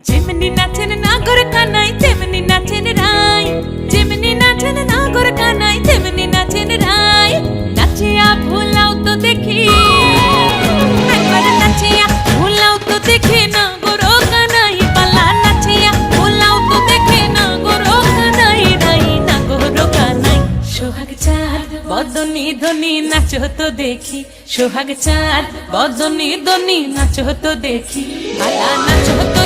যেমনি নাচেন নাগর কানাই তেমনি নাচেন রাই, যেমনি নাচেন নাগর কানাই তেমনি নাচেন রাই। নাচিয়া ভোলাও তো দেখি, একবার নাচিয়া ভোলাও তো দেখি নাগর কানাই পালা। নাচিয়া ভোলাও তো দেখি নাগর কানাই রাই, নাগর কানাই। সোহাগ চাঁদ বদনি ধনি নাচো তো দেখি, সোহাগ চাঁদ বদনি ধনি নাচো তো দেখি, পালা নাচো তো